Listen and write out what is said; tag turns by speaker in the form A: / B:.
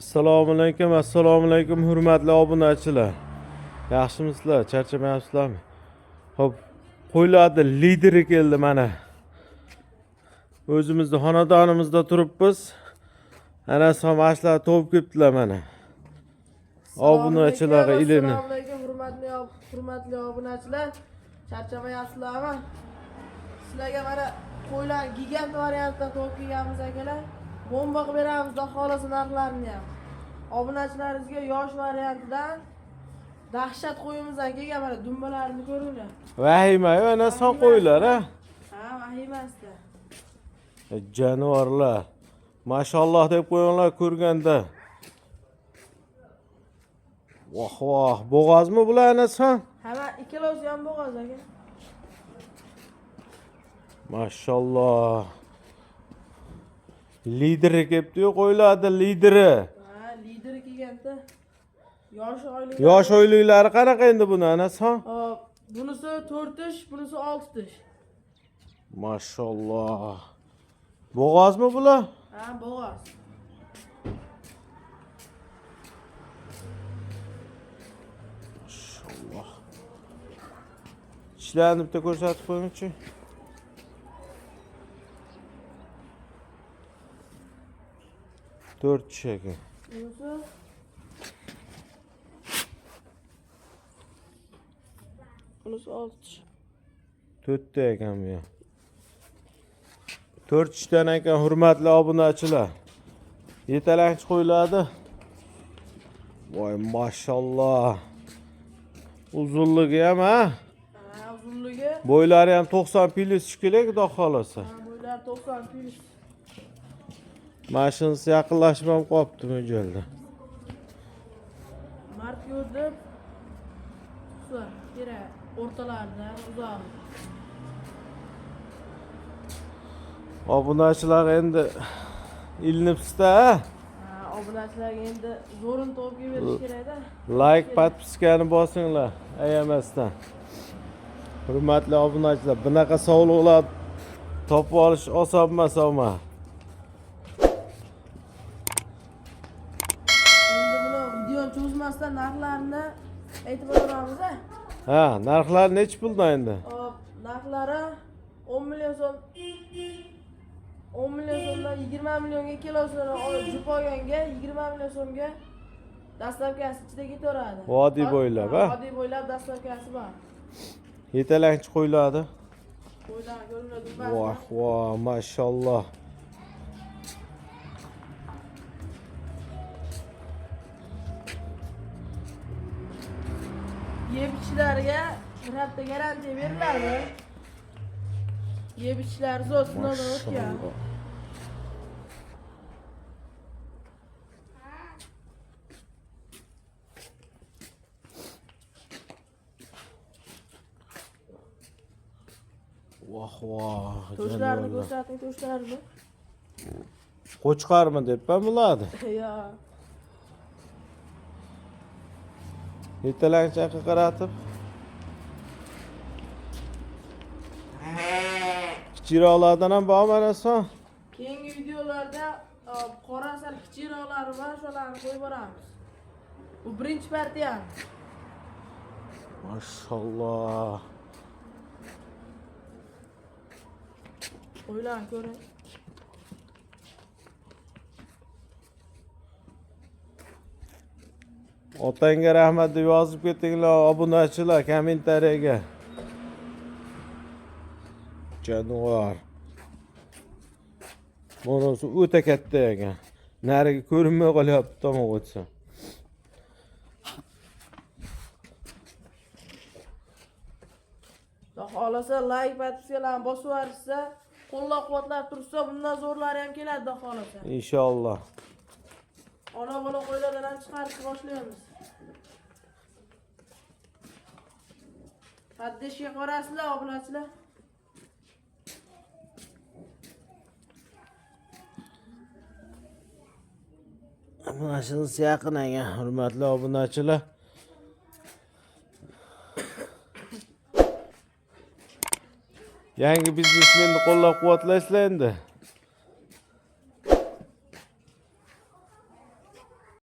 A: Assalomu alaykum, hurmatli obunachilar. Yaxshimisizlar? Charchamayapsizlarmi? Xo'p, qo'ylarda lideri keldi mana. O'zimizda xonadonimizda turibmiz. Ana somashlar to'p kelibdilar mana. Obunachilarga ilini.
B: Assalomu alaykum, hurmatli obunachilar. Charchamayapsizlarmi? Sizlarga mana qo'ylar gigant variantda to'p kelganmiz akalar. Bomba qilib beramiz, xudo xolasa narxlarini ham. Obunachilaringizga yosh variantidan dahshat qo'yimizdan kelgan mana dumbalarni ko'ringlar.
A: Vahima-yu ana son qo'ylar, ha?
B: Ha, vahimasida.
A: Jonivorlar. Mashalloh deb qo'yinglar ko'rganda. Voh, bo'g'ozmi bular ana son?
B: Hamma ikkalasi ham bo'g'oz aka.
A: Mashalloh. Lideri kelibdi-yu, qo'ylarda lideri.
B: Ha, lideri kelganda.
A: Yosh oyliklari qanaqa endi buni ana son?
B: Hop, bunisi 4 tish, bunisi 6 tish.
A: Mashalloh. Bo'g'ozmi bular?
B: Ha, bo'g'oz.
A: Mashalloh. Ishlarni bitta ko'rsatib qo'ying-chi. To'rt tish ekan.
B: Bunisi 6 tish.
A: To'rtta ekan bu. 4 tishdan ekan, hurmatli obunachilar. Yetalanchi qo'yiladi. Voy, mashalloh. Uzunligi ham, ha?
B: Ha, uzunligi.
A: Bo'ylari ham 90 plus kerak, xudo xolasa.
B: Ha, bo'ylari 90 plus.
A: Mashinasi yaqinlashib ham qolibdi mo'ljalda.
B: Mart ko'rdim. Ular kerak, o'rtalarida uzoq.
A: Obunachilar endi ilinibsiz-da, ha?
B: Ha, obunachilarga endi zo'rin to'pga berish kerak-da.
A: Like, podpiskani bosinglar, ayamasdan. Hurmatli obunachilar, bunaqa sovg'alar topib olish oson emas, ama.
B: Endi buni videoni cho'zmasdan narxlarini aytib o'tamiz-a.
A: Ha, narxlar nech puldan endi?
B: Hop, narxlari 10 million so'm. 10 million so'mdan 20 millionga kilosini olib jup olganga 20 million so'mga dastlabkasi ichida ketaveradi.
A: Vodiy bo'ylab, ha?
B: Vodiy bo'ylab dastlabkasi bor.
A: Yetalanchi qo'yiladi.
B: Qo'ylar ko'rinadi.
A: Voh, mashalloh.
B: Yeb ichishlariga bir hafta garantiya beriladi. Yeb ichishlari zo'r sinovdan o'tgan.
A: Voh.
B: To'shlarni ko'rsating, to'shlarni.
A: Qo'chqarmi debman bularni?
B: Yo.
A: Yetalanchaga qaratib. Kichikroqlardan ham bormi ana son?
B: Keyingi videolarda qora sal kichikroqlari bor, shularni qo'yib boramiz. Bu birinchi partiya.
A: Mashalloh.
B: Qo'ylarni ko'ring.
A: Otangga rahmat deb yozib ketinglar, obunachilar, kommentariyaga. Jonivor. Bunisi o'ta katta ekan. Nariga ko'rinmay qolyapti, tomon o'tsa.
B: Xudo xolasa like, podpiskalarni bosib yuborsa, qo'llab-quvvatlab tursa, bundan zo'rlari ham keladi, xudo xolasa.
A: Inshaalloh.
B: Ona bola qo'ylardan ham chiqarishni boshlaymiz. Haddeshga qarasizlar, obunachilar.
A: Mashinasi yaqin ekan, hurmatli obunachilar. Yangi biznesmenni qo'llab-quvvatlaysizlar endi.